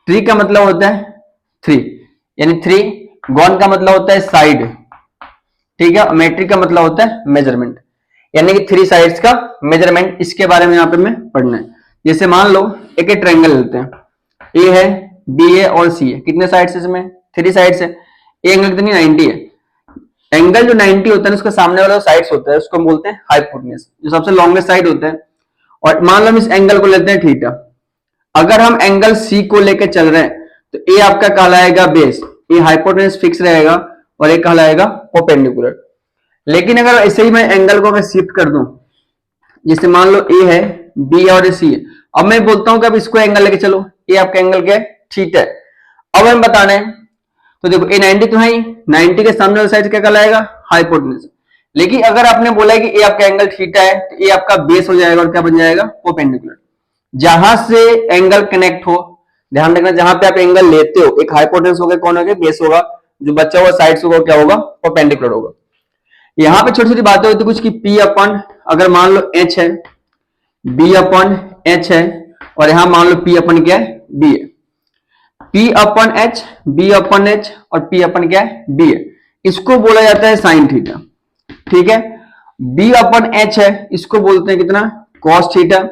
Tree का मतलब होता है थ्री, यानी थ्री। गॉन का मतलब होता है साइड, ठीक है। मेट्रिक का मतलब होता है मेजरमेंट, यानी कि थ्री साइड्स का मेजरमेंट, इसके बारे में यहाँ पे मैं पढ़ना है। जैसे मान लो एक ट्रायंगल लेते हैं, ए है, बी है और सी है। कितने साइड्स है इसमें? थ्री साइड्स है। ए एंगल कितनी? 90 है। एंगल जो 90 होता है उसके सामने वाला साइड्स होता है उसको हम बोलते हैं हाइपोटेन्यूज, जो सबसे लॉन्गेस्ट साइड होता है। और मान लो हम इस एंगल को लेते हैं थीटा। अगर हम एंगल सी को लेकर चल रहे हैं तो ए आपका कहलाएगा बेस, ये हाइपोटेन्यूज फिक्स रहेगा, और ये कहलाएगा परपेंडिकुलर। लेकिन अगर ऐसे ही मैं एंगल को मैं शिफ्ट कर दूं, जैसे मान लो ए है, बी है और सी है, अब मैं बोलता हूं कि अब इसको एंगल लेके चलो, ये आपका एंगल क्या है? थीटा है। अब हम बताना है, तो देखो ए 90 तो है ही, 90 के सामने वाला साइड क्या कहलाएगा? हाइपोटेन्यूज। लेकिन अगर आपने बोला है कि ये आपका एंगल थीटा है, तो ये आपका बेस हो जाएगा और क्या बन जाएगा? परपेंडिकुलर। जहां से एंगल कनेक्ट हो, ध्यान रखना, जहां पे आप एंगल लेते हो, एक हाइपोटेन्यूज होगा, कौन होगा? बेस होगा। जो बचा हुआ साइड होगा क्या होगा? परपेंडिकुलर होगा। यहाँ पे छोटी छोटी बातें होती कुछ कि P अपन, अगर मान लो H है, B अपन H है, और यहां मान लो P अपन क्या है? B है। P अपन H, B अपन H और P अपन क्या है? B है। इसको बोला जाता है साइन थीटा, ठीक है। B अपन H है, इसको बोलते हैं कितना? Cos theta.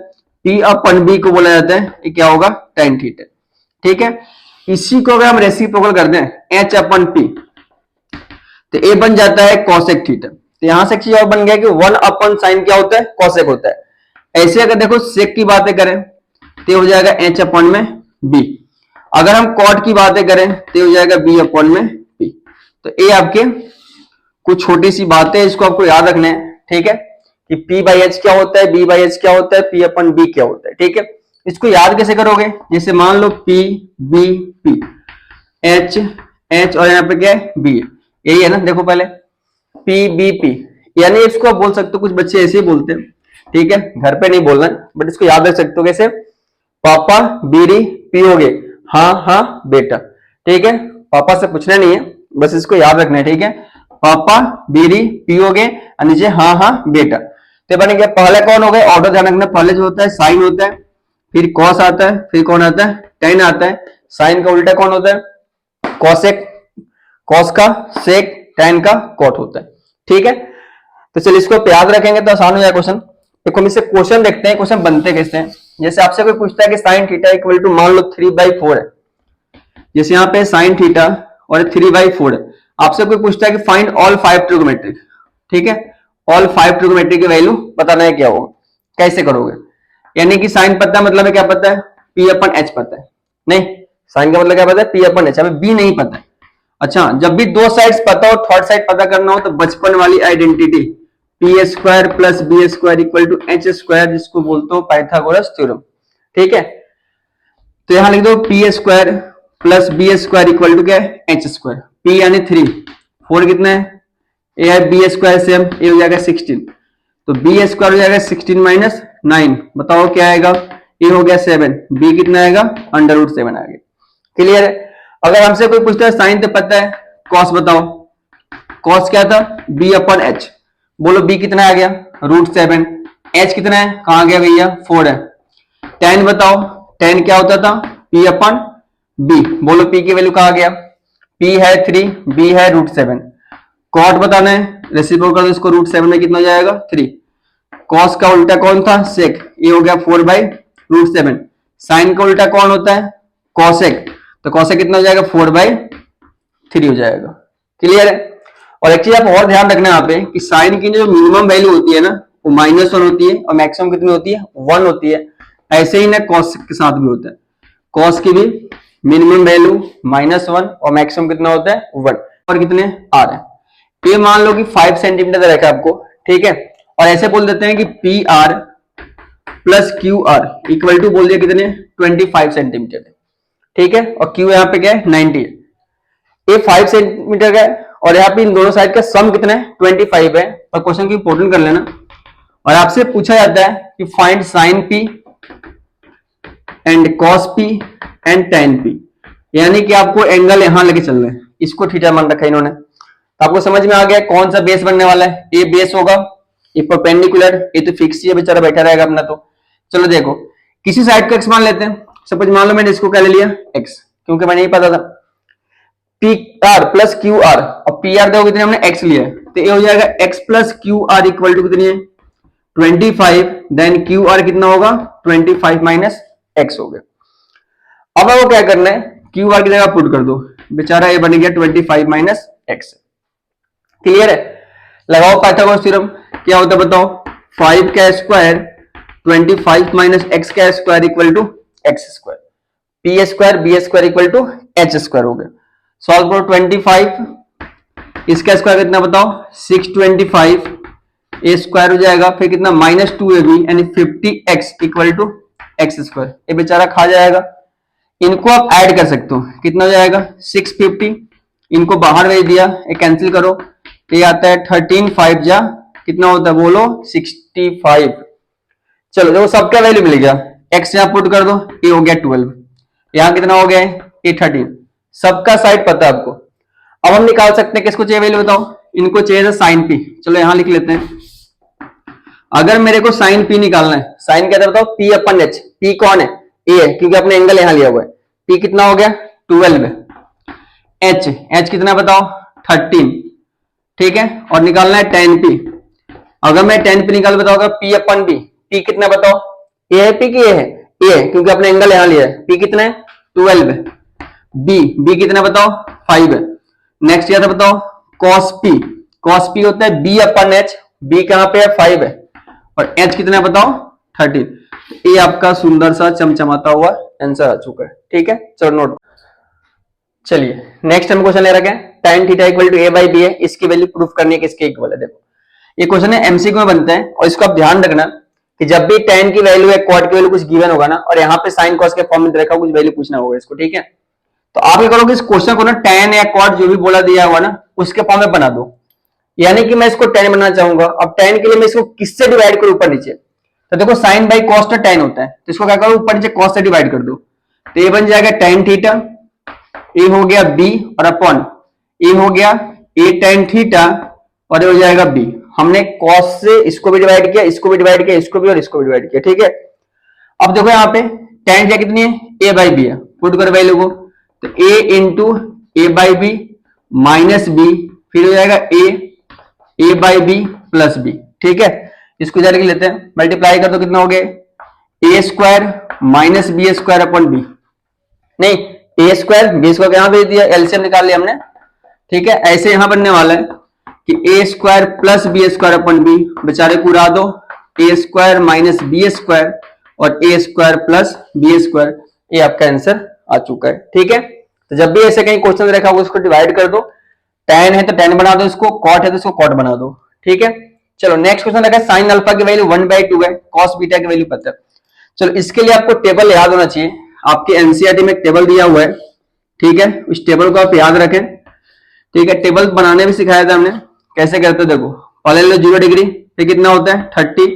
P अपन B को बोला जाता है, ये क्या होगा? टेन थीटा, ठीक है। इसी को अगर हम रेसिप्रोकल कर दें, H अपन P, तो ए बन जाता है कॉसेक थीटा। तो यहां से एक चीज और बन गया कि वन अपन साइन क्या होता है? कॉसेक होता है। ऐसे अगर देखो सेक की बातें करें तो हो जाएगा एच अपन में बी। अगर हम कॉट की बातें करें तो हो जाएगा बी अपन में पी। तो ये आपके कुछ छोटी सी बातें, इसको आपको याद रखना है, ठीक है, कि पी बाई एच क्या होता है, बी बाई एच क्या होता है, पी अपन बी क्या होता है, ठीक है। इसको याद कैसे करोगे? जैसे मान लो P B P, H H और यहाँ पे क्या है? बी है। यही है ना, देखो पहले पी बी पी, यानी इसको आप बोल सकते हो, कुछ बच्चे ऐसे ही बोलते हैं, ठीक है, घर पे नहीं बोलना, बट इसको याद रख सकते हो कैसे? पापा बीड़ी पियोगे? हाँ हाँ बेटा, ठीक है। पापा से पूछना नहीं है, बस इसको याद रखना है, ठीक है। पापा बीड़ी पियोगे, नीचे हाँ हाँ बेटा। तो बने क्या? पहले कौन हो गए? ऑर्डर ध्यान रखना, पहले जो होता है साइन होता है, फिर कॉस आता है, फिर कौन आता है? टेन आता है। साइन का उल्टा कौन होता है? कॉसेक, कॉस का सेक, टेन का कॉट होता है, ठीक है। तो चलिए इसको याद रखेंगे तो आसान हो जाएगा क्वेश्चन। एक हम इससे क्वेश्चन देखते हैं, क्वेश्चन बनते कैसे हैं। जैसे आपसे कोई पूछता है कि साइन थीटा इक्वल टू मान लो 3/4 है, जैसे यहाँ पे साइन थीटा और 3/4 है। आपसे कोई पूछता है कि फाइंड ऑल 5 ट्रिग्नोमेट्रिक, ठीक है, ऑल 5 ट्रिग्नोमेट्रिक की वैल्यू बताना है, क्या होगा? कैसे करोगे? यानी कि साइन पता है, मतलब है क्या पता है? P अपन H पता है? नहीं, साइन का मतलब क्या पता है? P अपन H, हमें B नहीं पता है। अच्छा, जब भी दो साइड्स पता हो, थर्ड साइड पता करना हो, तो बचपन वाली identity P square plus B square equal to H square, जिसको बोलते हो पाइथागोरस थ्योरम, ठीक है। तो यहां लिख दो P square plus B square equal to क्या है? H square. पी यानी 3, 4 कितना है? ए है बी स्क्वायर सेम, ए हो जाएगा 16, तो बी स्क्वायर हो जाएगा 16 माइनस 9, बताओ क्या आएगा? ए हो गया 7, बी कितना आएगा? √7 आ गया। क्लियर है? अगर हमसे कोई पूछता है साइन तो पता है, कॉस बताओ, कॉस क्या था? बी अपन एच, बोलो बी कितना आ गया? √7, एच कितना है? कहां गया भैया? 4 है। टेन बताओ, टेन क्या होता था? पी अपन बी, बोलो पी की वैल्यू कहां गया? पी है 3, बी है √7। कॉट बताना है, रेसिप्रोकल कर इसको, √7 में कितना हो जाएगा? 3। कॉस का उल्टा कौन था? सेक, ये हो गया 4/√7। साइन का उल्टा कौन होता है? कॉसेक, तो कॉसेक कितना हो जाएगा? 4/3 हो जाएगा। क्लियर है? और एक चीज आप और ध्यान रखना यहाँ पे कि साइन की जो मिनिमम वैल्यू होती है ना, वो -1 होती है, और मैक्सिमम कितनी होती है? 1 होती है। ऐसे ही ना कॉस के साथ भी होता है, कॉस की भी मिनिमम वैल्यू -1 और मैक्सिमम कितना होता है? 1। और कितने आ रहे हैं? ये मान लो कि 5 सेंटीमीटर रखा है आपको, ठीक है, और ऐसे बोल देते हैं कि P R plus Q R equal to बोल दिया कितने? 25 सेंटीमीटर है, ठीक है, और क्यू यहाँ पे क्या है? 90 है। ये 5 सेंटीमीटर का है, और यहाँ पे इन दोनों साइड का सम कितना है? 25 है। और क्वेश्चन को इंपोर्टेंट कर लेना, और आपसे पूछा जाता है कि find sign P and cos P and ten P, यानी कि आपको एंगल यहां लेके चलना है, इसको थीटा मान रखा है इन्होंने। तो आपको समझ में आ गया कौन सा बेस बनने वाला है? ये बेस होगा, ये परपेंडिकुलर, ये तो फिक्स ही है, बेचारा बैठा रहेगा अपना। तो चलो देखो, किसी साइड का एक्स मान लेते हैं, सपोज मान लो मैंने इसको क्या ले लिया x, क्योंकि मैंने नहीं पता था P R plus Q are, और पी आर देखो कितने हमने x लिया है, तो ये हो जाएगा x plus Q R equal to कितनी है 25, देन क्यू आर कितना होगा 25 माइनस x हो गया। अब आपको क्या करना है, क्यू आर की जगह पुट कर दो, बेचारा ये बन गया 25 माइनस x। क्लियर है? लगाओ पाइथागोरस थ्योरम, क्या होता है बताओ, 5 का स्क्वायर 25 माइनस x का square equal to x square, P square B square equal to H square हो गया। सॉल्व करो 25, इसका स्क्वायर कितना बताओ 625, ए स्क्वायर हो जाएगा, फिर कितना माइनस 2ab यानी 50x equal to x square, ये बेचारा खा जाएगा। इनको आप ऐड कर सकते हो, कितना हो जाएगा 650, इनको बाहर भेज दिया, ये कैंसिल करो, ये आता है 13 5 जा कितना होता है बोलो 65। चलो देखो सबका वैल्यू मिल गया, x यहां पुट कर दो, ये हो गया 12, यहां कितना हो गया ये 13, सबका साइड पता है आपको। अब हम निकाल सकते हैं किसको चाहिए वैल्यू बताओ, इनको चाहिए साइन पी, चलो यहां लिख लेते हैं। अगर मेरे को साइन पी निकालना है, साइन क्या था बताओ पी अपन एच, पी कौन है ए है क्योंकि अपने एंगल यहां लिया हुआ है, पी कितना हो गया 12, एच एच कितना बताओ 13, ठीक है, और निकालना है tan पी। अगर मैं tan पी निकाल बताऊंगा पी अपन बी, पी कितना बताओ ए है पी की ए है क्योंकि अपने एंगल यहां लिया है, पी कितना है 12, बी कितना बताओ 5 है। नेक्स्ट क्या था बताओ cos पी होता है बी अपन एच, बी कहां पे है 5 है, और एच कितना बताओ 13। ये आपका सुंदर सा चमचमाता हुआ आंसर आ चुका है, ठीक है, चलो नोट। चलिए नेक्स्ट हम क्वेश्चन ले रखे हैं, tan theta equal to a by B है, इसकी वैल्यू प्रूफ करनी है किसके इक्वल है। देखो ये क्वेश्चन है एमसीक्यू में बनता है, और इसको आप ध्यान रखना कि जब भी tan की वैल्यू है cot की वैल्यू कुछ गिवन होगा ना, और यहाँ पे sin cos के फॉर्म में रखा कुछ वैल्यू पूछना होगा इसको, ठीक है, तो आप ये करोगे इस क्वेश्चन को ना tan या cot जो भी बोला दिया हुआ ना उसके फॉर्म में बना दो। यानी कि मैं इसको tan बनाना चाहूंगा, अब tan के लिए मैं इसको किससे डिवाइड करूं ऊपर नीचे, तो देखो साइन बाई कॉस tan होता है, तो इसको क्या करो ऊपर नीचे cos से डिवाइड कर दो, तो ये बन जाएगा tan थीटा, ए हो गया बी और अपॉन ए हो गया ए tan थीटा, और ये हो जाएगा बी। हमने cos से इसको भी डिवाइड किया, इसको भी डिवाइड किया, इसको भी और इसको भी डिवाइड किया, ठीक है। अब देखो यहाँ पे tan थीटा कितनी है a बाई बी है, पुट करो वैल्यू को, तो a into A by B minus B, फिर हो जाएगा A by B plus B, ठीक है। इसको इधर लिख लेते हैं, मल्टीप्लाई कर दो कितना हो गया a square minus B square upon b, नहीं ए स्क्वायर बी स्क्वायर यहां भेज दिया, एलसीएम निकाल लिया हमने, ठीक है। ऐसे यहां बनने वाला है कि a square plus B square upon b, बेचारे को उड़ा दो, a square minus B square और a square plus B square, ये आपका आंसर आ चुका है, ठीक है। तो जब भी ऐसे कहीं क्वेश्चन रखा होगा उसको डिवाइड कर दो, tan है तो tan बना दो, इसको cot है तो इसको cot बना दो, ठीक है। चलो नेक्स्ट क्वेश्चन रखा है साइन अल्फा की वैल्यू 1/2 है, cos बीटा की वैल्यू पता है। चलो इसके लिए आपको टेबल याद होना चाहिए, आपके एनसीईआरटी में एक टेबल दिया हुआ है, ठीक है, इस टेबल को आप याद रखें, ठीक है। टेबल बनाने भी सिखाया था हमने, कैसे करते देखो, पहले लो 0 डिग्री, फिर कितना होता है 30,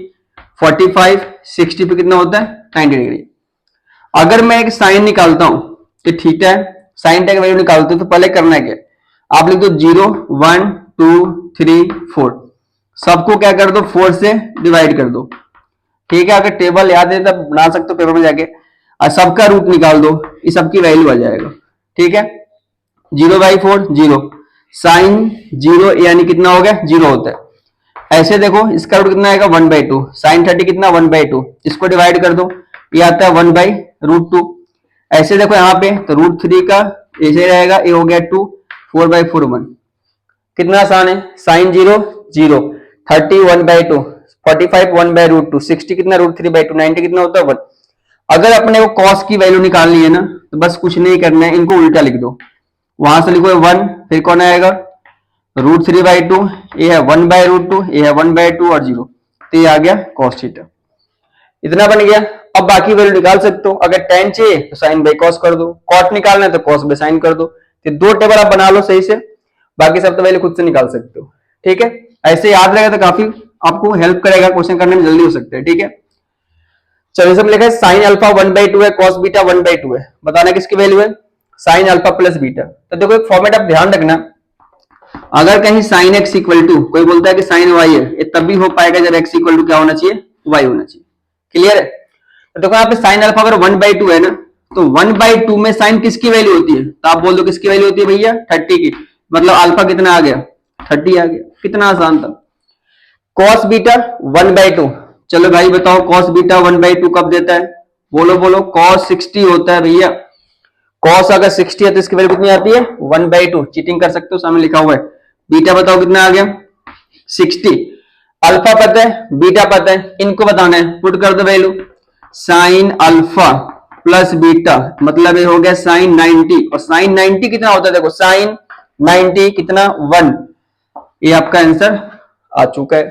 45, 60, फिर कितना होता है 90 डिग्री। अगर मैं एक साइन निकालता हूं तो थीटा है, साइन टेक वैल्यू निकालते हो तो पहले करना है क्या, आप लिख दो 0 1 2 3 4, सबको क्या कर दो 4 से डिवाइड कर दो, ठीक है। अगर टेबल याद है तब बना सकते हो पेपर में जाके, और सबका रूट निकाल दो, इस सबकी वैल्यू आ जाएगा, ठीक है। 0/4 0, साइन 0 यानी कितना हो गया 0 होता है। ऐसे देखो इसका रूट कितना आएगा 1/2, साइन 30 कितना 1/2, इसको डिवाइड कर दो, ये आता है 1/√2। ऐसे देखो यहाँ पे तो √3 का ऐसे रहेगा, ये हो गया 2, 4/4 1, कितना आसान है, साइन 0 0, 30 1/2, 45 1/√2, 60 कितना √3/2, 90 कितना होता है 1। अगर अपने को cos की वैल्यू निकालनी है ना तो बस कुछ नहीं करना है, इनको उल्टा लिख दो, वहां से लिखो 1, फिर कौन आएगा √3/2, ये है 1/√2, ये है 1/2 और 0, तो ये आ गया cos थीटा, इतना बन गया। अब बाकी वैल्यू निकाल सकते हो, अगर tan चाहिए तो साइन बाई कॉस कर दो, cot निकालना है तो cos बाई साइन कर दो, तो दो टेबल आप बना लो सही से, बाकी सब तो वैल्यू खुद से निकाल सकते हो, ठीक है। ऐसे याद रहेगा तो काफी आपको हेल्प करेगा, क्वेश्चन करने में जल्दी हो सकते हैं, ठीक है। चलो सब लिखा है साइन अल्फा 1/2 है, cos बीटा 1/2 है, बताना किसकी वैल्यू है साइन अल्फा प्लस बीटा। तो देखो एक फॉर्मेट आप ध्यान रखना, अगर कहीं साइन x इक्वल टू कोई बोलता है कि साइन y है, ये तब भी हो पाएगा जब x इक्वल टू क्या होना चाहिए y होना चाहिए, क्लियर है। तो देखो यहाँ पे साइन अल्फा अगर 1/2 है ना, तो 1/2 में साइन किसकी वैल्यू होती है? तो आप बोल दो किसकी वैल्यू होती है भैया? 30 की। मतलब अल्फा कितना आ गया? 30 आ गया। कितना आसान था। Cos beta 1/2। चलो भाई बताओ कॉस बीटा 1/2 कब देता है? बोलो बोलो। कॉस 60 होता है भैया। कॉस अगर 60 है तो इसकी वैल्यू कितनी आती है? 1/2। चीटिंग कर सकते हो, सामने लिखा हुआ है। बीटा बताओ कितना आ गया? 60। अल्फा पता है, बीटा पता है, इनको बताना है। पुट कर दो value. Sine alpha plus beta मतलब ये हो गया साइन 90। और साइन 90 कितना होता है? देखो साइन 90 कितना? 1। ये आपका आंसर आ चुका है।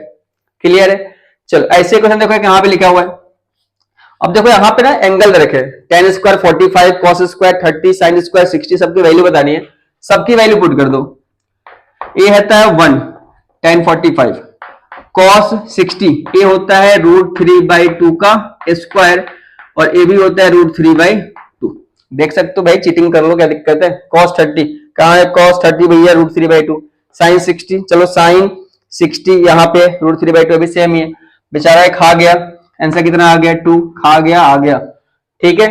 क्लियर है? चलो ऐसे क्वेश्चन देखो यहां पे लिखा हुआ है। अब देखो यहां पे ना एंगल रखे, tan square 45, cos square 30, sin square 60, सबकी वैल्यू बतानी है। सबकी वैल्यू पुट कर दो। ये होता है 1 tan 45, cos 60 ये होता है √3/2 का स्क्वायर, और ये भी होता है √3/2। देख सकते हो भाई, चीटिंग कर लो, क्या दिक्कत है। cos 30 कहां है? cos 30 भैया √3/2। sin 60, चलो sin 60 यहाँ पे √3/2 भी सेम ही है। बेचारा खा गया, आंसर कितना आ गया? 2। खा गया, आ गया। ठीक है,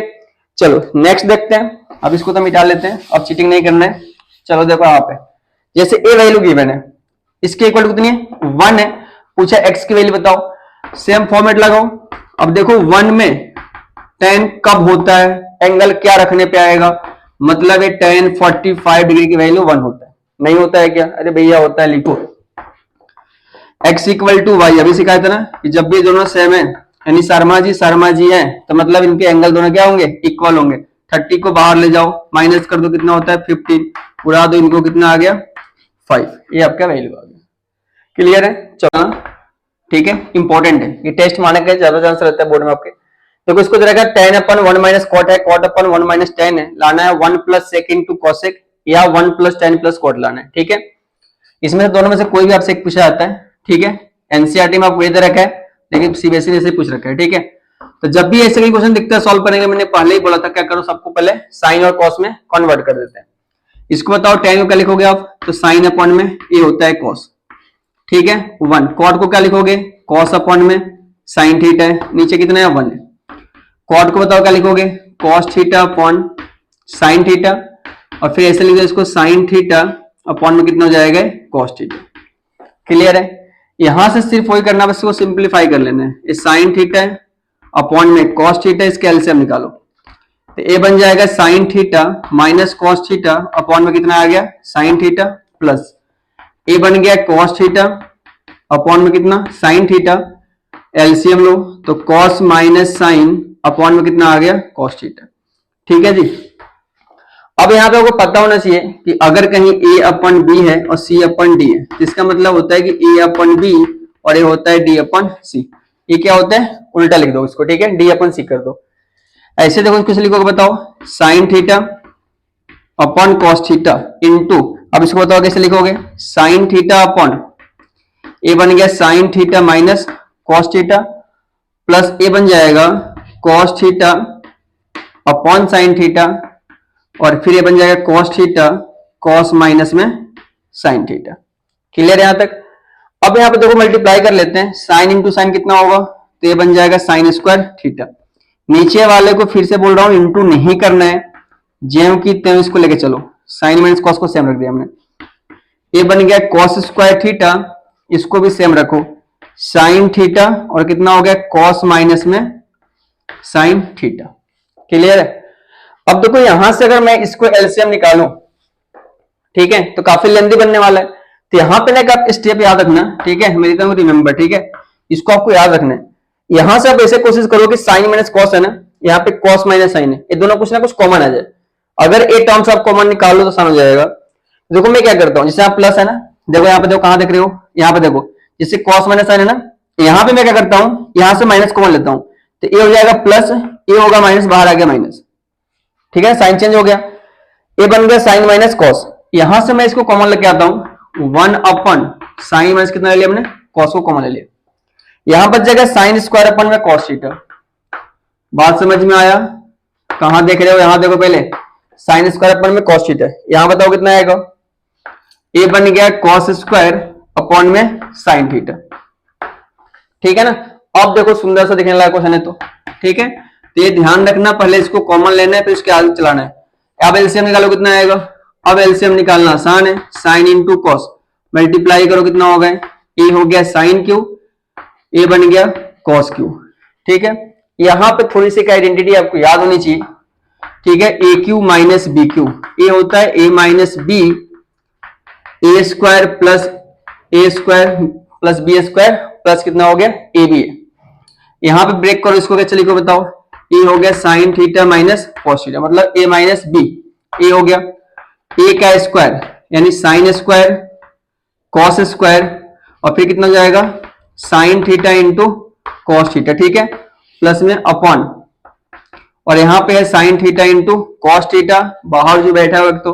चलो नेक्स्ट देखते हैं। अब इसको तो मिटा लेते हैं, अब चीटिंग नहीं करना है। चलो देखो यहाँ पे जैसे ए वैल्यू गिवन है, इसके इक्वल कितनी है? 1 है। पूछा एक्स की वैल्यू बताओ। सेम फॉर्मेट लगाओ। अब देखो 1 में tan कब होता है? एंगल क्या रखने पे आएगा? मतलब ये tan 45 डिग्री की वैल्यू 1 होता है। नहीं होता है क्या? अरे भैया होता है, लिखो x इक्वल टू वाई। अभी सिखाया था ना कि जब भी दोनों सेम है, यानी शर्मा जी हैं, तो मतलब इनके एंगल दोनों क्या होंगे? इक्वल होंगे। 30 को बाहर ले जाओ, माइनस कर दो, कितना होता है? 15। उड़ा दो इनको, कितना आ गया? 5। ये आपका वैल्यू आ गया। क्लियर है? चलो ठीक है, इंपॉर्टेंट है ये टेस्ट, माने के ज्यादा चांस रहता है बोर्ड में आपके। देखो इसको जरा tan/1 माइनस कॉट है, cot/1 माइनस tan है, लाना है 1 + sec × cosec या 1 + tan + cot लाना है। ठीक है, इसमें से दोनों में से कोई भी आपसे एक पूछा जाता है। ठीक है, एनसीईआरटी में आपको ये दे रखा है, लेकिन सीबीएसई ने ऐसे पूछ रखा है। ठीक है, तो जब भी ऐसे क्वेश्चन दिखता है सॉल्व करने के, मैंने पहले ही बोला था क्या करो, सबको पहले साइन और कॉस में कन्वर्ट कर देते हैं। इसको बताओ tan को क्या लिखोगे आप? तो साइन अपॉन में ये होता है कॉस। ठीक है, 1। कॉट को क्या लिखोगे? कॉस अपॉन में साइन थीटा है, नीचे कितना है? 1 है। कॉट को बताओ क्या लिखोगे? Cos theta upon sine theta, और फिर ऐसे लिख दो इसको साइन थीटा अपॉन में कितना हो जाएगा? Cos theta. क्लियर है? यहां से सिर्फ वही करना, बस इसको सिंप्लीफाई कर लेना है। ये साइन थीटा है अपॉन में कॉस थीटा, इसके एलसीएम निकालो तो ए बन जाएगा sign theta minus cos theta upon में कितना आ गया? साइन थीटा, प्लस ए बन गया कॉस थीटा अपॉन में कितना? Sine theta. एलसीएम लो तो कॉस माइनस साइन अपॉन में कितना आ गया? Cos theta. ठीक है जी। अब यहां पे आपको पता होना चाहिए कि अगर कहीं a/b है और c/d है, तो इसका मतलब होता है कि a/b और ये होता है d/c। ये क्या होता है? उल्टा लिख दो इसको। ठीक है, d/c कर दो। ऐसे देखो कैसे लिखोगे बताओ? Sine theta upon cos theta into, अब इसको बताओ कैसे लिखोगे? साइन थीटा अपॉन ए बन गया sine theta minus cos theta, plus a बन जाएगा cos theta upon sine theta, और फिर ये बन जाएगा कॉस थीटा कॉस माइनस में साइन थीटा। क्लियर यहां तक? अब यहां पे देखो मल्टीप्लाई कर लेते हैं। साइन इंटू साइन कितना होगा? तो ये बन जाएगा साइन स्क्वायर थीटा। नीचे वाले को फिर से बोल रहा हूं इंटू नहीं करना है, ज्यों की त्यों इसको लेके चलो। साइन माइनस कॉस को सेम रख दिया हमने। ये बन गया कॉस स्क्वायर थीटा, इसको भी सेम रखो। साइन थीटा और कितना हो गया? कॉस माइनस में साइन थीटा। क्लियर है? अब देखो यहां से अगर मैं इसको एलसीएम निकालूं, ठीक है, तो काफी लेंदी बनने वाला है। तो यहां पे ना एक आप स्टेप याद रखना। ठीक है, मेरी तरफ रिमेंबर। ठीक है, इसको आपको याद रखना है। यहां से आप ऐसे कोशिश करो कि साइन माइनस कॉस है ना, यहाँ पे कॉस माइनस साइन है, ये दोनों कुछ ना कुछ कॉमन आ जाए। अगर ए टर्म्स आप कॉमन निकाल लो तो समझ जाएगा। देखो मैं क्या करता हूँ, जैसे आप प्लस है ना, देखो यहाँ पे देखो, कहां देख रहे हो? यहाँ पे देखो, जैसे कॉस माइनस साइन है ना, यहाँ पे मैं क्या करता हूँ, यहां से माइनस कॉमन लेता हूं, तो ए हो जाएगा प्लस, ए होगा माइनस, बाहर आ गया माइनस। ठीक है, साइन चेंज हो गया, ए बन गया साइन माइनस कॉस। यहां से मैं इसको कॉमन लेके आता हूं, 1 अपन साइन माइनस कितना ले लिया हमने? कॉस को कॉमन ले लिया। यहां बच जाएगा साइन स्क्वायर अपन में कॉस थीटा। बात समझ में आया? कहां देख रहे हो? यहां देखो पहले, साइन स्क्वायर अपन में कॉस थीटा। यहां बताओ कितना आएगा? ए बन गया कॉस स्क्वायर अपॉन में साइन थीटा। ठीक है ना? अब देखो सुंदर सा दिखने लगा क्वेश्चन है तो। ठीक है, तो ये ध्यान रखना, पहले इसको कॉमन लेना है फिर इसके आगे चलाना है। अब एलसीएम निकालो कितना आएगा, अब एलसीएम निकालना आसान है, साइन इंटू कॉस, मल्टीप्लाई करो कितना होगा, ए हो गया साइन क्यू, ए बन गया कॉस क्यू। ठीक है, यहां पे थोड़ी सी आइडेंटिटी आपको याद होनी चाहिए। ठीक है, a q minus b q, a होता है a minus b, a square plus a square plus B square plus कितना हो गया ए बी है। यहां पे ब्रेक करो इसको, कैसे लिखो बताओ, ए हो गया sine theta minus cos theta, मतलब ए माइनस बी, ए हो गया ए का स्क्वायर यानी साइन स्क्वायर कॉस स्क्वायर और फिर कितना हो जाएगा sign theta into cos theta. ठीक है, प्लस में अपॉन, और यहां पे है sign theta into cos theta, बाहर जो बैठा है तो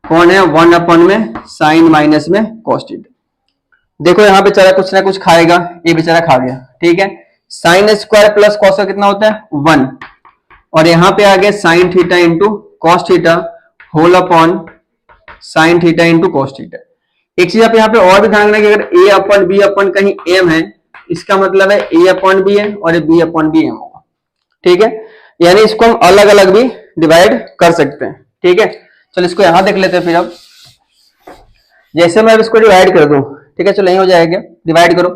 कौन है, 1 अपॉन में साइन माइनस में कॉस थीटा। देखो यहां पे चला कुछ ना कुछ खाएगा, ये बेचारा खा गया। ठीक है, साइन स्क्वायर प्लस कॉस का कितना होता है 1, और यहां पे आ गया sine theta into cos theta whole upon sine theta into cos theta. एक चीज आप यहाँ पे और भी ध्यान रखना कि अगर ए अपॉन बी अपॉन कहीं एम है, इसका मतलब है ए अपॉन बी है और बी अपॉन बी एम होगा। ठीक है, यानी इसको हम अलग अलग भी डिवाइड कर सकते हैं। ठीक है, चलो इसको यहां देख लेते हैं। फिर अब जैसे मैं इसको डिवाइड कर दूं, ठीक है, चलो यही हो जाएगा, डिवाइड करो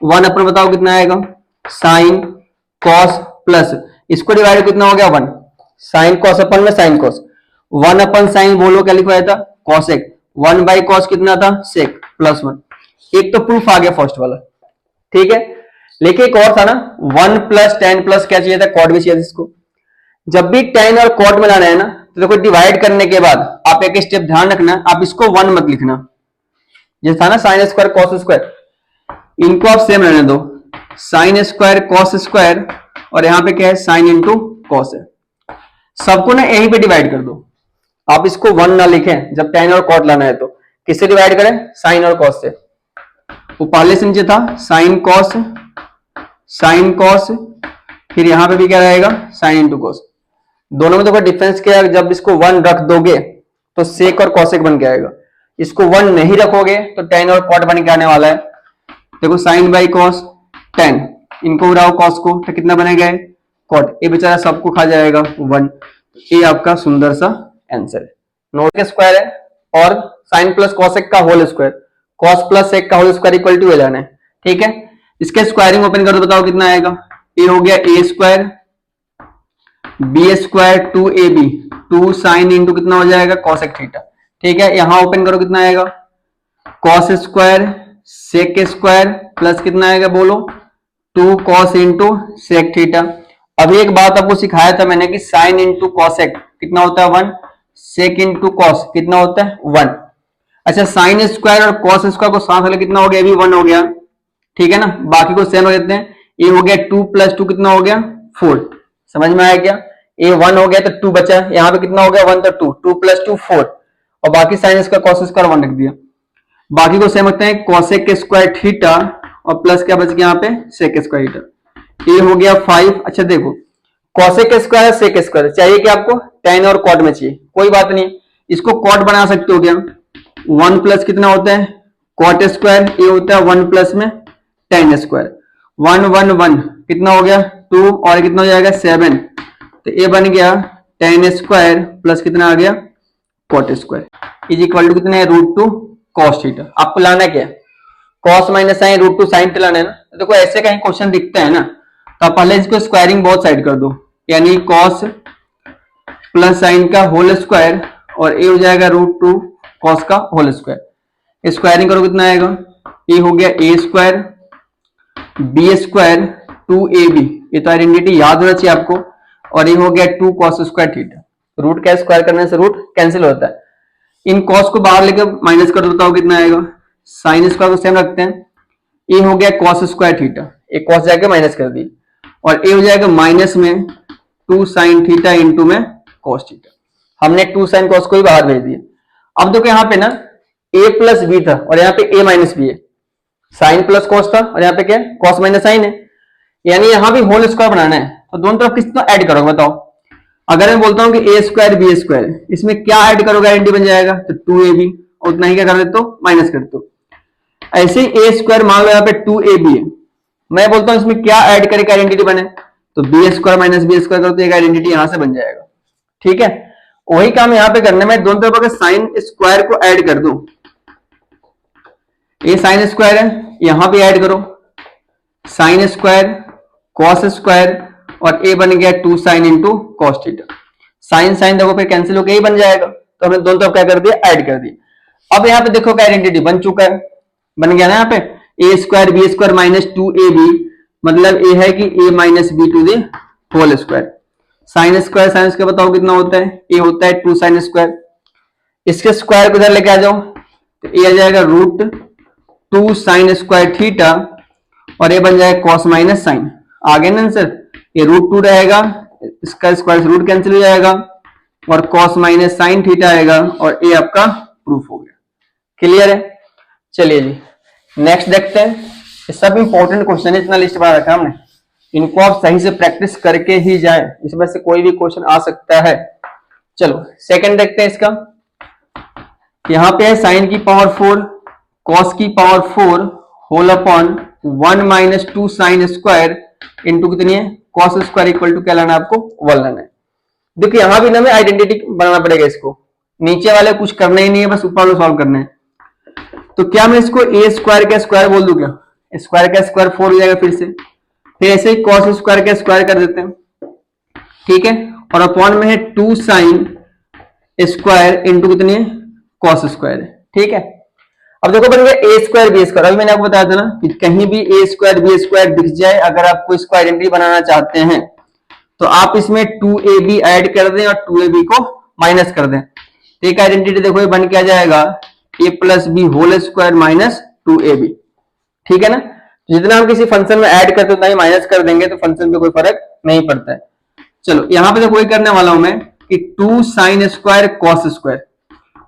1 अपॉन, बताओ कितना आएगा साइन कॉस प्लस इसको डिवाइड कितना हो गया 1, साइन कॉस अपन में साइन कॉस, 1 अपन साइन बोलो क्या लिखवाया था कॉसेक, 1 बाई कॉस कितना था सेक प्लस 1। एक तो प्रूफ आ गया फर्स्ट वाला। ठीक है, लेकिन एक और था ना 1 प्लस टेन प्लस क्या चाहिए था, कॉट भी चाहिए था इसको। जब भी टेन और कॉट मिलाना है ना, तो देखो डिवाइड करने के बाद आप एक स्टेप ध्यान रखना, आप इसको 1 मत लिखना, जैसे था ना साइन स्क्वायर कॉस स्क्वायर, इनको आप सेम रहने दो, साइन स्क्वायर कॉस स्क्वायर और यहां पे क्या है साइन इंटू कॉस है, सबको ना यहीं पे डिवाइड कर दो। आप इसको 1 ना लिखें, जब टेन और कॉट लाना है तो किससे डिवाइड करें, साइन और कॉस से। वो पहले से नीचे था साइन कॉस, फिर यहां पे भी क्या रहेगा साइन इंटू कॉस। दोनों में देखो डिफरेंस क्या है, जब इसको 1 रख दोगे तो सेक और कॉसेक बन के आएगा, इसको 1 नहीं रखोगे तो टेन और कॉट बन के आने वाला है। देखो साइन बाई कॉस टेन, इनको उड़ाओ कॉस को तो कितना बनेगा कॉट, ये बेचारा सबको खा जाएगा 1। ये आपका सुंदर सा आंसर है। नोट के स्क्वायर है और साइन प्लस कॉसेक का whole square, cos plus sec का होल स्क्वायर इक्वल टू 11 है। ठीक है, इसके स्क्वायरिंग ओपन कर दो, बताओ कितना आएगा, ए हो गया a square B square 2ab, 2 sine into कितना हो जाएगा कॉसेक थीटा। ठीक है, यहां ओपन करो कितना आएगा cos square sec square plus कितना आएगा बोलो 2 कॉस इंटू सेक थीटा। अभी एक बात आपको सिखाया था मैंने कि साइन इंटू कॉसेक कितना होता है 1, सेक इंटू कॉस कितना होता है 1। अच्छा, साइन स्क्वायर और कॉस स्क्वायर को साथ वाले कितना हो गया, ये भी 1 हो गया। ठीक है ना, बाकी को सेम हो देते हैं, ये हो गया 2 प्लस 2 कितना हो गया 4, समझ में आया क्या, ये 1 हो गया तो 2 बचा, यहाँ पे कितना हो गया 1 तो 2, 2 प्लस 2 4, और बाकी साइन स्क्वायर कॉस स्क्वायर 1 रख दिया। बाकी को सेम रखते हैं, कॉसेक के स्क्वायर थीटा और प्लस क्या बच गया यहाँ पे सेक स्क्वायर थीटा, ये हो गया 5। अच्छा देखो कॉसेक स्क्वायर सेक स्क्वायर चाहिए कि आपको टेन और कॉट में चाहिए, कोई बात नहीं, इसको कॉट बना सकते हो क्या, 1 प्लस कितना होता है कॉट स्क्वायर, ये होता है 1 प्लस में टेन स्क्वायर, 1 1 1 कितना हो गया 2 और कितना हो जाएगा 7, तो ये बन गया टेन स्क्वायर प्लस कितना आ गया cot square is equal to कितना है √2 कॉस थीटा। आपको लाना क्या है कॉस माइनस साइन √2 साइन लाना है ना। तो देखो ऐसे कहीं क्वेश्चन दिखता है ना, तो आप पहले इसको स्क्वायरिंग बहुत साइड कर दो, यानी कॉस प्लस साइन का होल स्क्वायर और ये हो जाएगा √2 कॉस का होल स्क्वायर। स्क्वायरिंग करो कितना आएगा, ये हो गया a square B square 2ab, ये तो आइडेंटिटी याद होना चाहिए आपको, और ये हो गया 2 कॉस स्क्वायर थीटा। रूट का स्क्वायर करने से रूट कैंसिल होता है, इन कॉस को बाहर लेकर माइनस कर दो, बताओ कितना आएगा, साइन स्क्वायर को सेम रखते हैं, ये हो गया कॉस स्क्वायर थीटा, एक कॉस जाके माइनस कर दी, और ये हो जाएगा माइनस में 2 साइन थीटा इंटू में कॉस थीटा। हमने 2 साइन कॉस को ही बाहर भेज दिया। अब देखो यहाँ पे ना a प्लस बी था और यहाँ पे a माइनस बी है, साइन प्लस कॉस था और यहाँ पे क्या है कॉस माइनस साइन है, यानी यहाँ भी होल स्क्वायर बनाना है, तो दोनों तरफ कितना ऐड करोगे बताओ। अगर मैं बोलता हूँ कि a स्क्वायर बी स्क्वायर, इसमें क्या ऐड करोगे आइडेंटिटी बन जाएगा, तो 2ab, और उतना ही क्या कर देते हो माइनस कर दो। ऐसे ही a स्क्वायर मान लो यहाँ पे 2ab है, मैं बोलता हूँ इसमें क्या ऐड करके आइडेंटिटी बने, तो B square minus B square करो तो एक आइडेंटिटी यहां से बन जाएगा। ठीक है, वही काम यहां पे करना है। मैं दोनों तरफ अगर साइन स्क्वायर को ऐड कर दूं, ये साइन स्क्वायर है, यहां पे ऐड करो साइन स्क्वायर कॉस स्क्वायर और ए बन गया 2 sine into cos theta. Sine sine देखो फिर कैंसिल होकर यही बन जाएगा, तो हमने दोनों तरफ क्या कर दिया, ऐड कर दिया। अब यहाँ पे देखो क्या आइडेंटिटी बन चुका है, बन गया ना यहाँ पे a square B square minus 2ab, मतलब ए है कि a minus b to the whole square. Sine square बताओ कितना होता है, ए होता है 2 साइन स्क्वायर। इसके स्क्वायर को इधर लेके आ जाओ तो ए आ जाएगा रूट 2 साइन स्क्वायर थीटा और ये बन जाएगा कॉस माइनस साइन। आगे ना आंसर, ये रूट 2 रहेगा, इसका स्क्वायर रूट कैंसिल हो जाएगा और कॉस माइनस साइन थीटा आएगा और ये आपका प्रूफ हो गया। क्लियर है? चलिए जी नेक्स्ट देखते हैं। ये सब इंपॉर्टेंट क्वेश्चन है, इतना लिस्ट बना रखा हमने, इनको आप सही से प्रैक्टिस करके ही जाए, इसमें से कोई भी क्वेश्चन आ सकता है। चलो सेकंड देखते हैं इसका। यहां पे है साइन की पावर 4 कॉस की power 4 whole upon 1 minus 2 sine square into कितनी है कॉस स्क्वायर इक्वल टू क्या लाना है आपको, 1 लाना है। देखिए यहां भी ना हमें आइडेंटिटी बनाना पड़ेगा, इसको नीचे वाले कुछ करना ही नहीं है, बस ऊपर वाले सॉल्व करना है। तो क्या मैं इसको ए स्क्वायर का स्क्वायर बोल दूं, क्या स्क्वायर का स्क्वायर 4 हो जाएगा फिर ऐसे ही कॉस स्क्वायर का स्क्वायर कर देते हैं। ठीक है, और अपॉन में है 2 साइन स्क्वायर इंटू कितनी है कॉस स्क्वायर है। ठीक है, अब देखो बन गया ए स्क्वायर बी स्क्वायर। अभी मैंने आपको बताया था ना कि कहीं भी ए स्क्वायर बी स्क्वायर दिख जाए, अगर आपको इसको आइडेंटिटी बनाना चाहते हैं तो आप इसमें 2ab ऐड कर दें और 2ab को माइनस कर दें, तो एक आइडेंटिटी देखो ये बन के आ जाएगा a plus B whole square minus 2ab। ठीक है ना, जितना हम किसी फंक्शन में ऐड करते उतना ही माइनस कर देंगे तो फंक्शन पे कोई फर्क नहीं पड़ता है। चलो यहां पे देखो वही करने वाला हूं मैं कि 2 साइन स्क्वायर कॉस स्क्वायर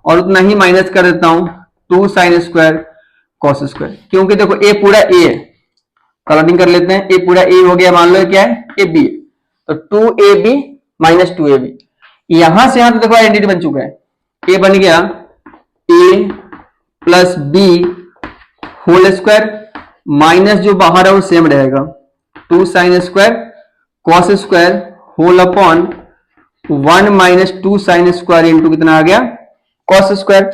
और उतना ही माइनस कर देता हूं 2 साइन स्क्वायर कॉस स्क्वायर, क्योंकि देखो ए पूरा ए है, कलरिंग कर लेते हैं, ए पूरा ए हो गया, मान लो क्या है ए बी, तो 2ab माइनस 2ab। यहां से यहां तो देखो आइडेंटिटी बन चुका है, ए बन गया a plus B whole square minus जो बाहर है वो सेम रहेगा 2 sine square cos square whole upon 1 minus 2 sine square into कितना आ गया cos square.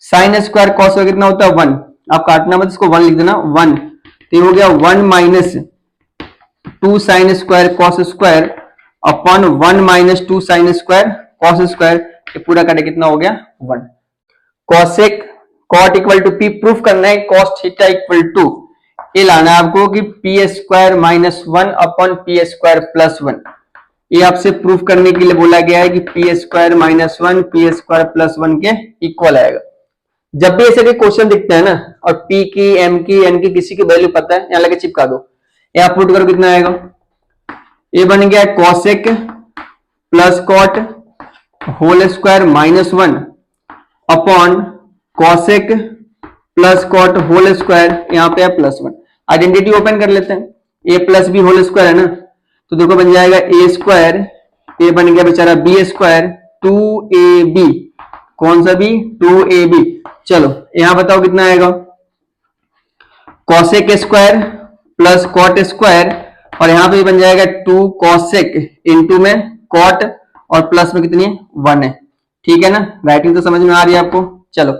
Sine square cos कितना होता है 1, आप काटना मत, इसको 1 लिख देना 1, तो हो गया 1 minus 2 sine square cos square upon 1 minus 2 sine square cos square, ये पूरा काटे कितना हो गया 1। Cosec cot equal to P proof करना है, कॉस थीटा इक्वल टू ये लाना है आपको कि P square minus 1 upon P square plus 1। ये आपसे प्रूफ करने के लिए बोला गया है कि P square minus 1 P square plus 1 के इक्वल आएगा। जब भी ऐसे कोई क्वेश्चन दिखते हैं ना और पी की एम की एन की किसी की वैल्यू पता है, यहां लगे चिपका दो, यहां पुट करो कितना आएगा, ये बन गया cosec plus cot whole square minus 1 upon cosec plus cot whole square, यहां पे है प्लस 1। आइडेंटिटी ओपन कर लेते हैं, ए प्लस बी होल स्क्वायर है ना, तो देखो बन जाएगा ए स्क्वायर, ए बन गया बेचारा बी स्क्वायर 2ab, कौन सा बी 2ab। चलो यहां बताओ कितना आएगा, cosec square plus cot square और यहां पे बन जाएगा 2 कॉसेक इंटू में कॉट और प्लस में कितनी है 1 है। ठीक है ना, राइटिंग तो समझ में आ रही है आपको। चलो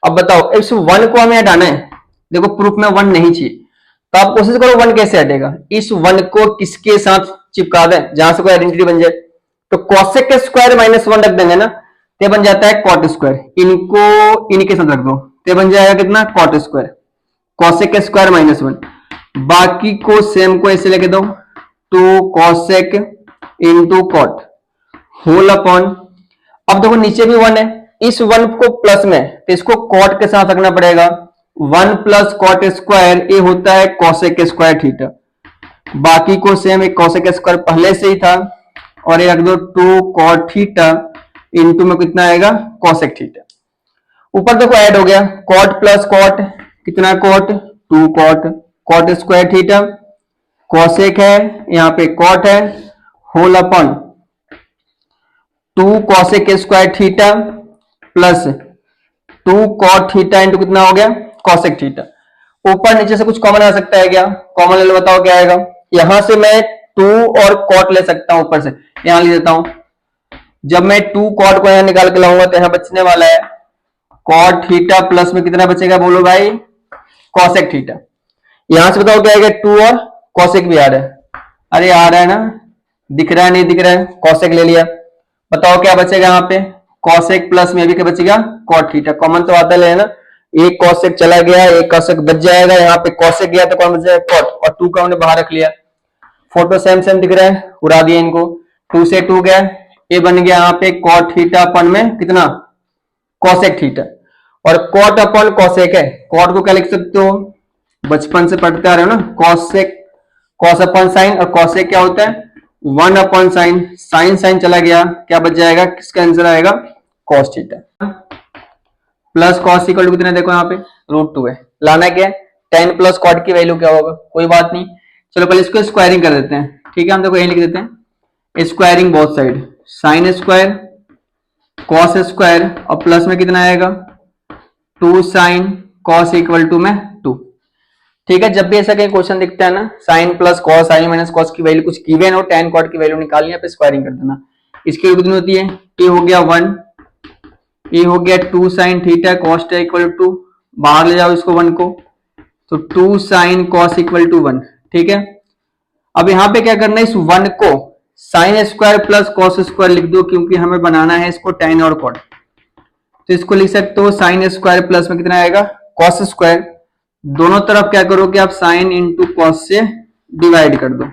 अब बताओ इस 1 को हमें हटाना है, देखो प्रूफ में 1 नहीं चाहिए, तो आप कोशिश करो 1 कैसे हटेगा, इस 1 को किसके साथ चिपका दें जहां से कोई आइडेंटिटी बन जाए, तो कॉसेक के स्क्वायर माइनस 1 रख देंगे ना, तो बन जाता है कॉट स्क्वायर, इनको इनके साथ रख दो, तो बन जाएगा कितना कॉट स्क्वायर, कॉसेक के स्क्वायर माइनस 1, बाकी को सेम को ऐसे लेके दो 2 cosec into cot whole upon, अब देखो नीचे भी 1 है, इस 1 को प्लस में तो इसको कॉट के साथ रखना पड़ेगा, 1 प्लस कॉट स्क्वायर ये होता है कॉसेक स्क्वायर थीटा, बाकी को सेम एक कॉसेक स्क्वायर पहले से ही था और ये रख दो 2 कॉट थीटा इंटू में कितना आएगा कॉसेक थीटा। ऊपर देखो ऐड हो गया कॉट प्लस कॉट, कितना cot 2 cot, cot square theta, cosec है यहाँ पे कॉट है whole upon 2 cosec square theta plus 2 cot theta into कितना हो गया कॉसेक थीटा। ऊपर नीचे से कुछ कॉमन आ सकता है क्या, कॉमन ले लो बताओ क्या आएगा, यहां से मैं 2 और कॉट ले सकता हूं ऊपर से, यहां ले देता हूं। जब मैं 2 कॉट को यहां निकाल के लाऊंगा तो यहां बचने वाला है कॉट थीटा प्लस में कितना बचेगा बोलो भाई, कॉसेक थीटा। यहां से बताओ क्या आएगा, 2 और कॉसेक भी आ रहा है, अरे आ रहा है ना, दिख रहा है नहीं दिख रहा है, कॉसेक ले लिया। बताओ क्या बचेगा यहाँ पे, कॉसेक प्लस में भी क्या बचेगा, कॉट थीटा। कॉमन तो आता है ना, एक कॉसेक चला गया, एक कॉसेक बच जाएगा, यहाँ पे कॉसेक गया तो कौन बच जाएगा, कॉट, और 2 का हमने बाहर रख लिया। फोटो सेम सेम दिख रहा है, उड़ा दिया इनको, 2 से 2 गया, ये बन गया यहाँ पे कॉट थीटा अपन में कितना, कॉसेक थीटा। और कॉट अपन कॉसेक है, कॉट को क्या लिख सकते हो, बचपन से पढ़ते आ रहे हो ना, कॉसेक, कॉस अपन साइन, और कॉसेक क्या होता है 1 अपन साइन, साइन साइन चला गया, क्या बच जाएगा, किसका आंसर आएगा, cos theta. Plus cos equal to कितना, देखो यहाँ पे √2 है, लाना क्या है, tan प्लस कॉट की वैल्यू क्या होगा, कोई बात नहीं, चलो पहले इसको स्क्वायरिंग कर देते हैं। ठीक है, हम देखो यही लिख देते हैं, squaring both side, sign square cos square, और प्लस में कितना आएगा 2 साइन कॉस इक्वल टू में 2। ठीक है, जब भी ऐसा कहीं क्वेश्चन दिखता है ना, sine plus cos, sine minus cos की वैल्यू कुछ गिवन हो, tan कॉट की वैल्यू निकालनी है, पे स्क्वायरिंग कर देना। इसकी वैल्यू कितनी होती है, ये हो गया 1, ये हो गया 2 sine theta cos theta equal to, बाहर ले जाओ इसको 1 को, तो 2 साइन कॉस इक्वल टू 1। ठीक है, अब यहाँ पे क्या करना है, इस 1 को sign square plus cos square लिख दो, क्योंकि हमें बनाना है इसको tan और कॉट। तो इसको लिख सकते हो साइन स्क्वायर प्लस में कितना आएगा, कॉस स्क्वायर, दोनों तरफ क्या करोगे आप, साइन इंटू कॉस से डिवाइड कर दो,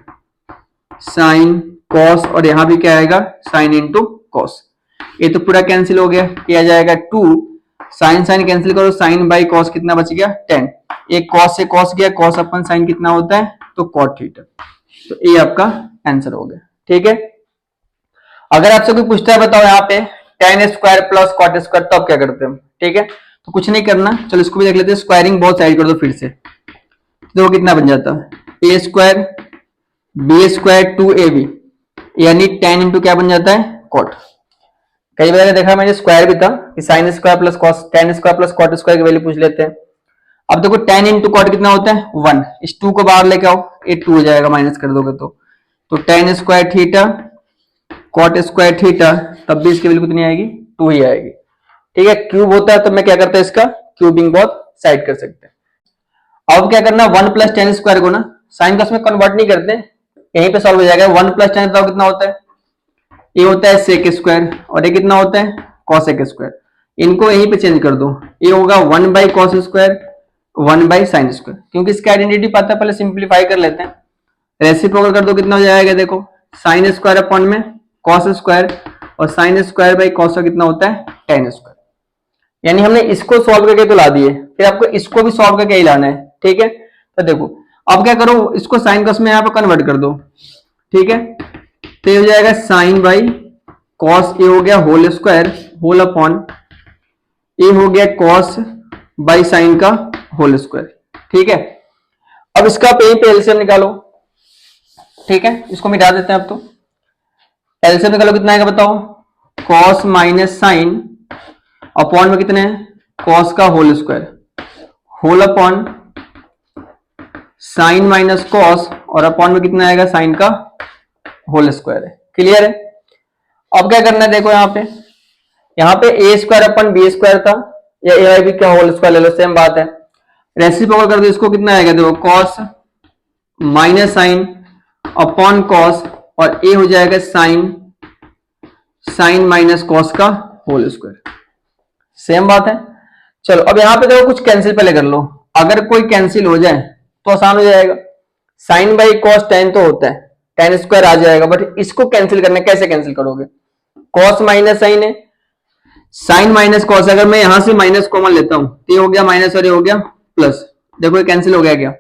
साइन कॉस, और यहां भी क्या आएगा, साइन इंटू कॉस। ये तो पूरा कैंसिल हो गया, क्या जाएगा 2, साइन साइन कैंसिल करो, साइन बाई कॉस कितना बच गया 10, एक कॉस से कॉस गया, कॉस अपन साइन कितना होता है, तो कॉट थीटा। तो ये आपका आंसर हो गया। ठीक है, अगर आपसे कोई पूछता है बताओ यहाँ पे tan square plus cot square, तो आप क्या करते हैं। ठीक है, तो कुछ नहीं करना, चलो इसको भी देख लेते हैं, स्क्वायरिंग बहुत साइड कर दो फिर से, तो कितना बन जाता है, a square B square 2ab, यानी tan इंटू क्या बन जाता है, कॉट। कई बार देखा मैंने स्क्वायर भी था कि sine square plus cos, tan square plus cot square की वैल्यू पूछ लेते हैं। अब देखो tan इंटू कॉट कितना होता है 1, इस 2 को बाहर लेके आओ, ये 2 हो जाएगा, माइनस कर दोगे तो tan square theta cot square theta, तब भी इसकी वैल्यू कितनी आएगी, 2 ही आएगी। ठीक है, क्यूब होता है तो मैं क्या करता है, इसका क्यूबिंग बहुत साइड कर सकते हैं। अब क्या करना, 1 प्लस tan स्क्वायर को ना साइन का उसमें कन्वर्ट नहीं करते, यहीं पे सॉल्व हो जाएगा। 1 प्लस tan बताओ कितना होता है, ये होता है सेक स्क्वायर, और ये कितना होता है, कॉसेक स्क्वायर, इनको यहीं पे चेंज कर दो, ये होगा 1 by cos square 1 by sine square, क्योंकि इसका आइडेंटिटी पता है, पहले सिंप्लीफाई कर लेते हैं, रेसिप्रोकल कर दो, कितना हो जाएगा, देखो साइन स्क्वायर अपॉन में कॉस स्क्वायर, और साइन स्क्वायर बाई कॉस का कितना होता है tan स्क्वायर। यानी हमने इसको सॉल्व करके तो ला दिए, फिर आपको इसको भी सॉल्व करके ही लाना है। ठीक है, तो देखो अब क्या करो, इसको साइन कॉस में यहाँ पे कन्वर्ट कर दो। ठीक है, तो ये हो जाएगा साइन बाई कॉस, ये हो गया होल स्क्वायर होल अपॉन, ये हो गया कॉस बाई साइन का होल स्क्वायर। ठीक है, अब इसका पे एलसीएम निकालो। ठीक है, इसको मिटा देते हैं अब, तो एलसीएम निकालो, कितना आएगा बताओ, कॉस माइनस साइन अपॉन में कितने, कॉस का whole square whole upon sine minus cos, और अपॉन में कितना आएगा, साइन का होल स्क्वायर है। क्लियर है, अब क्या करना है, देखो यहाँ पे a square upon B square था, या ए बाई बी का होल स्क्वायर ले लो, सेम बात है, रेसिप्रोकल कर दो, इसको कितना आएगा, देखो cos minus sine upon cos, और ए हो जाएगा साइन साइन माइनस कॉस का होल स्क्वायर, सेम बात है। चलो अब यहाँ पे देखो कुछ कैंसिल पहले कर लो, अगर कोई कैंसिल हो जाए तो आसान हो जाएगा, साइन बाई कॉस tan तो होता है, tan स्क्वायर आ जाएगा, बट इसको कैंसिल करना, कैसे कैंसिल करोगे, कॉस माइनस साइन है, साइन माइनस कॉस, अगर मैं यहां से माइनस कॉमन लेता हूं तो ये हो गया माइनस और ये हो गया प्लस, देखो ये कैंसिल हो गया क्या,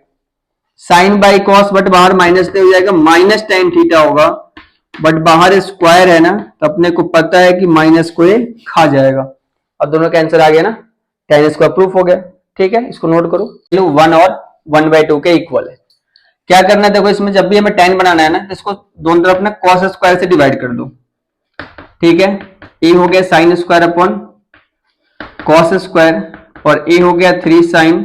साइन बाई कॉस, बट बाहर माइनस हो जाएगा, माइनस tan थीटा होगा, बट बाहर स्क्वायर है ना, तो अपने को पता है कि माइनस को ये खा जाएगा, अब दोनों का आंसर आ गया ना, tan स्क्वायर प्रूफ हो गया। ठीक है, इसको नोट करो, 1 और 1/2 के इक्वल है। क्या करना है, देखो इसमें जब भी हमें tan बनाना है ना, तो इसको दोनों तरफ ना cos स्क्वायर से डिवाइड कर दो। ठीक है, ए हो गया sine square upon cos square, और ए हो गया 3 साइन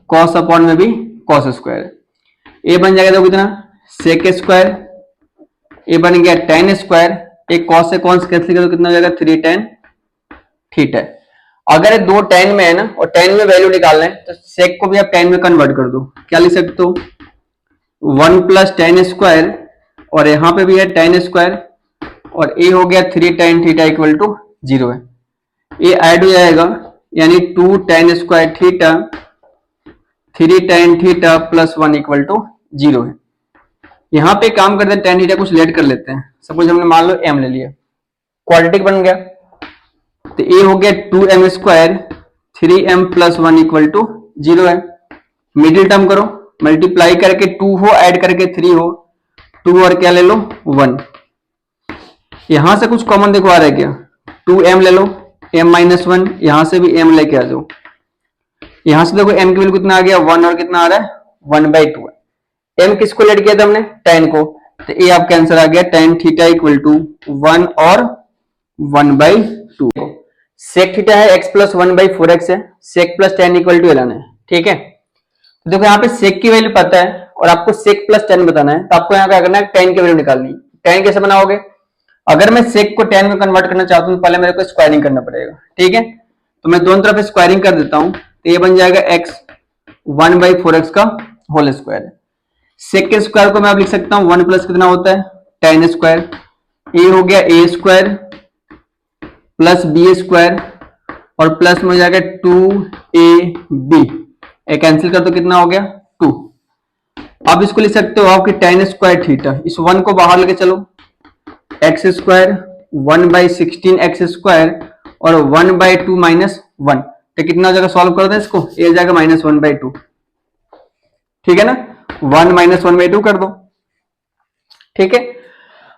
कॉस अपॉन में भी कॉस स्क्वायर, ए बन जाएगा देखो कितना सेक स्क्वायर, ये बन गया टेन स्क्वायर, एक कॉस से कॉस कैंसिल करो कितना हो जाएगा 3 tan थीटा। अगर दो tan में है ना और tan में वैल्यू निकालना है तो सेक को भी आप tan में कन्वर्ट कर दो, क्या लिख सकते हो 1 प्लस टेन स्क्वायर और यहां पे भी है tan स्क्वायर और ये हो गया 3 tan थीटा इक्वल टू 0 है, ये ऐड हो जाएगा यानी 2 tan square theta 3 tan theta plus 1 equal to 0 है। यहां पे काम करते हैं tan थीटा कुछ लेट कर लेते हैं, सपोज हमने मान लो m ले लिया, क्वाड्रेटिक बन गया तो ये हो गया 2m square 3m plus 1 equal to 0 है। मिडिल टर्म करो, मल्टीप्लाई करके 2 हो ऐड करके 3 हो, 2 और क्या ले लो 1, यहां से कुछ कॉमन देखो आ रहा है क्या 2m ले लो m माइनस 1, यहां से भी m लेके आ जाओ, यहां से देखो m की वैल्यू कितना आ गया 1 और कितना आ रहा है 1/2 है। m किसको लेट किया था हमने tan को, तो ये आपका आंसर आ गया tan थीटा इक्वल टू 1 और 1/2। सेक थीटा है x प्लस 1/4x है, sec plus tan equal to ln है, ठीक है। तो देखो यहाँ पे सेक की वैल्यू पता है और आपको सेक प्लस tan बताना है, तो आपको यहाँ क्या करना है tan की वैल्यू निकालनी है। tan कैसे बनाओगे, अगर मैं सेक को tan में कन्वर्ट करना चाहता हूँ पहले मेरे को स्क्वायरिंग करना पड़ेगा, ठीक है। तो मैं दोनों तरफ स्क्वायरिंग कर देता हूँ, तो ये बन जाएगा x 1/4x का होल स्क्वायर है। सेक के स्क्वायर को मैं अब लिख सकता हूँ 1 प्लस कितना होता है tan स्क्वायर, ये हो गया a square plus b square और प्लस में हो जाएगा 2ab, ये कैंसिल कर दो कितना हो गया 2। अब इसको लिख सकते हो आपकी tan स्क्वायर थीटा, इस 1 को बाहर लेके चलो x स्क्वायर 1/16 x स्क्वायर और 1/2 माइनस 1, तो कितना हो जाएगा सॉल्व कर दो इसको, ये जाएगा -1/2, ठीक है ना 1 माइनस 1/2 कर दो, ठीक है।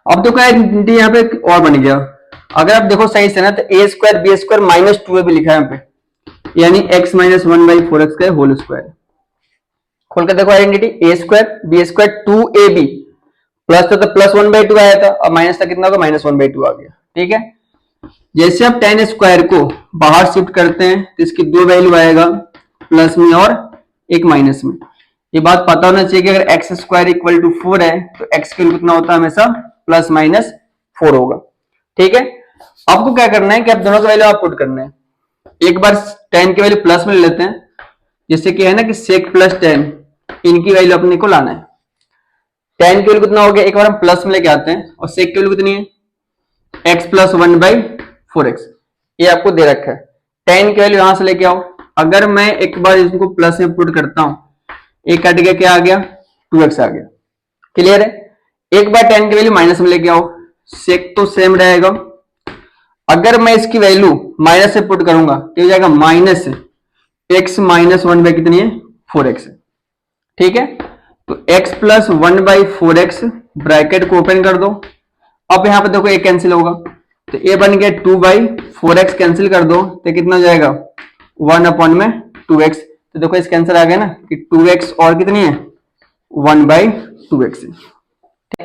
अब तो क्या यहाँ पे और बन गया, अगर आप देखो सही से ना तो a square b square minus 2 भी लिखा है यहाँ पे, यानी x माइनस 1/4x का होल स्क्वायर। खोल कर देखो identity, a square b square 2ab plus तो प्लस 1/2 आया था और माइनस था कितना होगा -1/2 आ गया, ठीक है। जैसे आप tan स्क्वायर को बाहर शिफ्ट करते हैं तो इसकी दो वैल्यू आएगा प्लस में और एक माइनस में। ये बात पता होना चाहिए कि अगर एक्स स्क्वायर इक्वल टू 4 है तो एक्स की वैल्यू कितना होता है हमेशा प्लस माइनस 4 होगा, ठीक है। आपको क्या करना है कि आप दोनों का वैल्यू आप पुट करना है, एक बार tan की वैल्यू प्लस में ले लेते हैं, जैसे कि है ना कि sec प्लस tan, इनकी वैल्यू अपने को लाना है। tan की वैल्यू कितना हो गया, एक बार हम प्लस में लेके आते हैं और sec की वैल्यू कितनी है x प्लस 1/4x, ये आपको दे रखा है। tan की वैल्यू यहां से लेके आओ, अगर मैं एक बार इसको प्लस में पुट करता हूं, एक कट गया क्या आ गया 2x आ गया, क्लियर है। एक बार tan की वैल्यू माइनस में लेके आओ, sec तो सेम रहेगा, अगर मैं इसकी वैल्यू माइनस से पुट करूंगा तो हो जाएगा माइनस x माइनस 1 कितनी है 4x, ठीक है। तो x प्लस 1/4x ब्रैकेट को ओपन कर दो, अब यहां पे देखो एक कैंसिल होगा तो ये बन गया 2/4x कैंसिल कर दो तो कितना हो जाएगा 1/2x, तो देखो इस कैंसिल आ गया ना कि 2x और कितनी है 1/2x।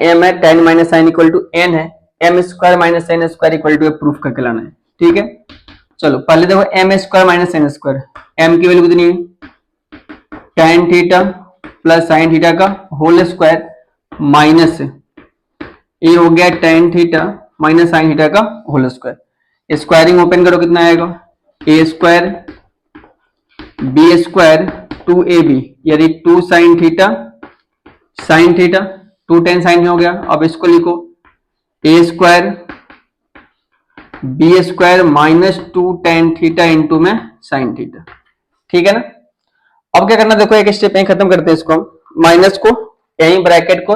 m है tan minus sine equal to n है, m square minus n square equal to proof करके लाना है, ठीक है। चलो पहले देखो m square minus n square, m की वैल्यू कितनी है tan theta plus sine theta का होल स्क्वायर माइनस ये हो गया tan theta minus sine theta का होल स्क्वायर। स्क्वायरिंग ओपन करो कितना आएगा a square b square 2ab यानी 2 साइन थीटा 2 tan साइन हो गया। अब इसको लिखो a square b square minus 2 tan theta into में साइन थीटा, ठीक है ना। अब क्या करना देखो एक स्टेप यहीं खत्म करते हैं इसको, माइनस को यहीं ब्रैकेट को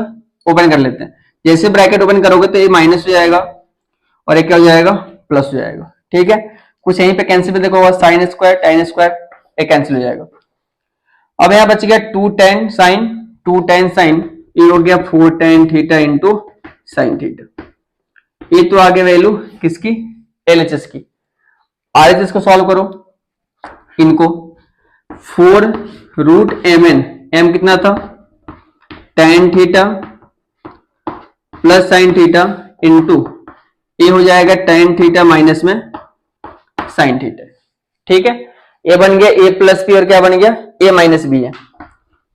ओपन कर लेते हैं। जैसे ब्रैकेट ओपन करोगे तो ये माइनस हो जाएगा और एक क्या हो जाएगा प्लस हो जाएगा, ठीक है। कुछ यहीं पे कैंसिल पे देखो साइन स्क्वायर tan स्क्वायर एक कैंसिल हो जाएगा। अब यहां बच गया 2 tan साइन ये हो गया 4 tan theta into sine theta. ये तो आगे वैल्यू किसकी LHS की। RHS को सॉल्व करो, इनको 4√mn, m कितना था tan theta plus sine theta into ये हो जाएगा tan थीटा माइनस में साइन थीटा, ठीक है। ये बन गया a प्लस बी और क्या बन गया a माइनस बी है।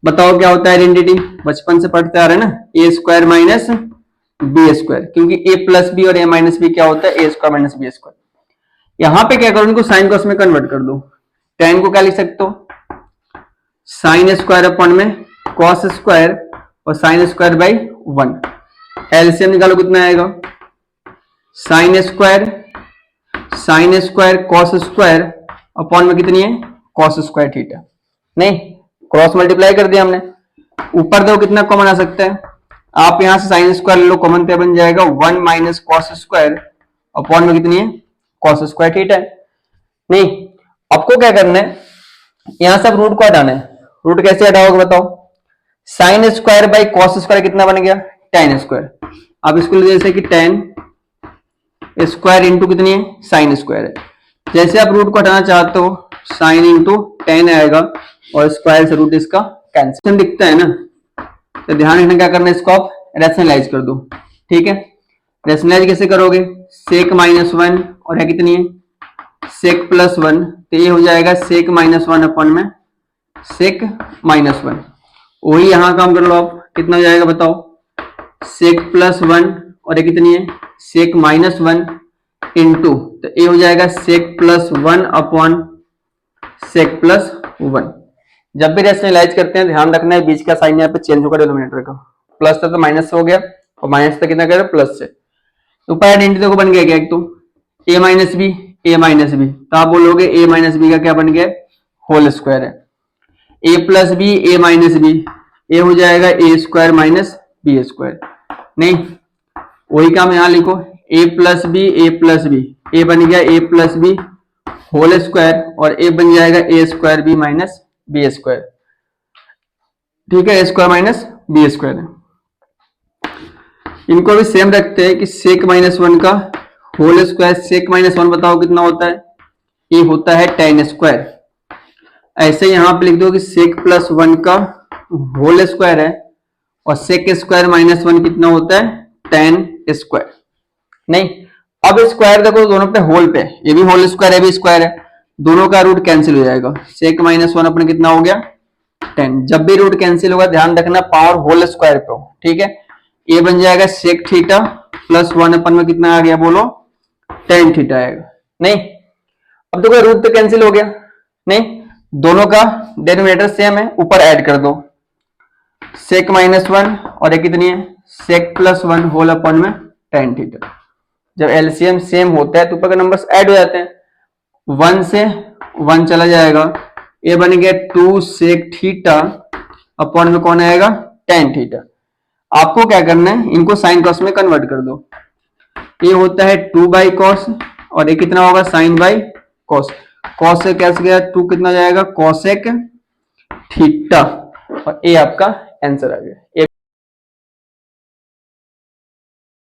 बताओ क्या होता है आइडेंटिटी, बचपन से पढ़ते आ रहे हैं ना, ए स्क्वायर माइनस बी स्क्वायर, क्योंकि ए प्लस बी और ए माइनस बी क्या होता है, a square minus B square. यहां पे क्या करो, इनको साइन कॉस में कन्वर्ट कर दो। टेन को क्या लिख सकते हो, साइन स्क्वायर अपॉन में कॉस स्क्वायर और साइन स्क्वायर बाई 1। एलसीएम निकालो कितना आएगा, sign square cos square upon में कितनी है, कॉस स्क्वायर थीटा। नहीं, क्रॉस मल्टीप्लाई कर दिया हमने, ऊपर देखो कितना कॉमन आ सकता है, आप यहां से साइन स्क्वायर ले लो, कॉमन क्या बन जाएगा, 1 माइनस कॉस स्क्वायर अपॉन में कितनी है, कॉस स्क्वायर थीटा है। नहीं, आपको क्या करना है, यहां से रूट को हटाना है। रूट कैसे हटाओगे बताओ, sine square by cos square कितना बन गया, टेन स्क्वायर। आप इसको ले जैसे कि टेन स्क्वायर इंटू कितनी है, साइन स्क्वायर है। जैसे आप रूट को हटाना चाहते हो, साइन इंटू टेन आएगा और स्क्वायर से रूट इसका कैंसिल दिखता है ना, तो ध्यान रखना क्या करना है, इसको आप रेशनलाइज कर दो। ठीक है, रेशनलाइज कैसे करोगे, सेक माइनस 1 और है कितनी है, सेक प्लस 1, तो ये हो जाएगा सेक माइनस 1 अपॉन में सेक माइनस 1। वही यहां काम कर लो आप, कितना हो जाएगा बताओ, सेक प्लस 1 और ये कितनी है, सेक माइनस 1 इंटू, तो ये हो जाएगा sec plus 1 upon sec plus 1। जब भी रेशनलाइज करते हैं ध्यान रखना है बीच का साइन यहाँ पे चेंज होगा डिनोमिनेटर का, प्लस था तो माइनस से हो गया और माइनस था कितना कर प्लस से। ऊपर आइडेंटिटी देखो बन गया क्या, एक तो ए माइनस बी, तो आप बोलोगे ए माइनस बी का क्या बन गया, होल स्क्वायर है। ए प्लस बी, ए माइनस बी, ए हो जाएगा a square minus B square. नहीं, वही काम यहां लिखो, ए प्लस बी, ए बन गया a plus B whole square और ए बन जाएगा a square b minus B square. ठीक है, a square minus B square. इनको भी सेम रखते हैं कि सेक माइनस 1 का होल स्क्वायर, सेक माइनस 1 बताओ कितना होता है, ये होता है टेन स्क्वायर। ऐसे यहां पे लिख दो कि सेक प्लस 1 का होल स्क्वायर है और सेक स्क्वायर माइनस 1 कितना होता है, टेन स्क्वायर। नहीं, अब स्क्वायर देखो दोनों पे होल पे, ये भी होल स्क्वायर है, भी स्क्वायर है, दोनों का रूट कैंसिल हो जाएगा। सेक माइनस 1 अपने कितना हो गया, 10। जब भी रूट कैंसिल होगा ध्यान रखना पावर होल स्क्वायर पे हो। ठीक है, ये बन जाएगा सेक थीटा प्लस 1 अपन में कितना आ गया बोलो, टेन थीटा आएगा। नहीं, अब देखो रूट तो कैंसिल हो गया, नहीं दोनों का डिनोमिनेटर सेम है, ऊपर ऐड कर दो सेक माइनस 1 और ये कितनी है, सेक प्लस 1 होल अपन में टेन थीटा। जब एलसीएम सेम होता है तो ऊपर के नंबर्स ऐड हो जाते हैं, 1 से 1 चला जाएगा, ये बन गया 2 सेक थीटा अपॉन में कौन आएगा, टेन थीटा। आपको क्या करना है, इनको साइन कॉस में कन्वर्ट कर दो। ये होता है 2 बाई कॉस और ये कितना होगा, साइन बाई कॉस। कॉस से कैसे गया, 2 कितना जाएगा, कॉसेक थीटा, और ये आपका आंसर आ गया।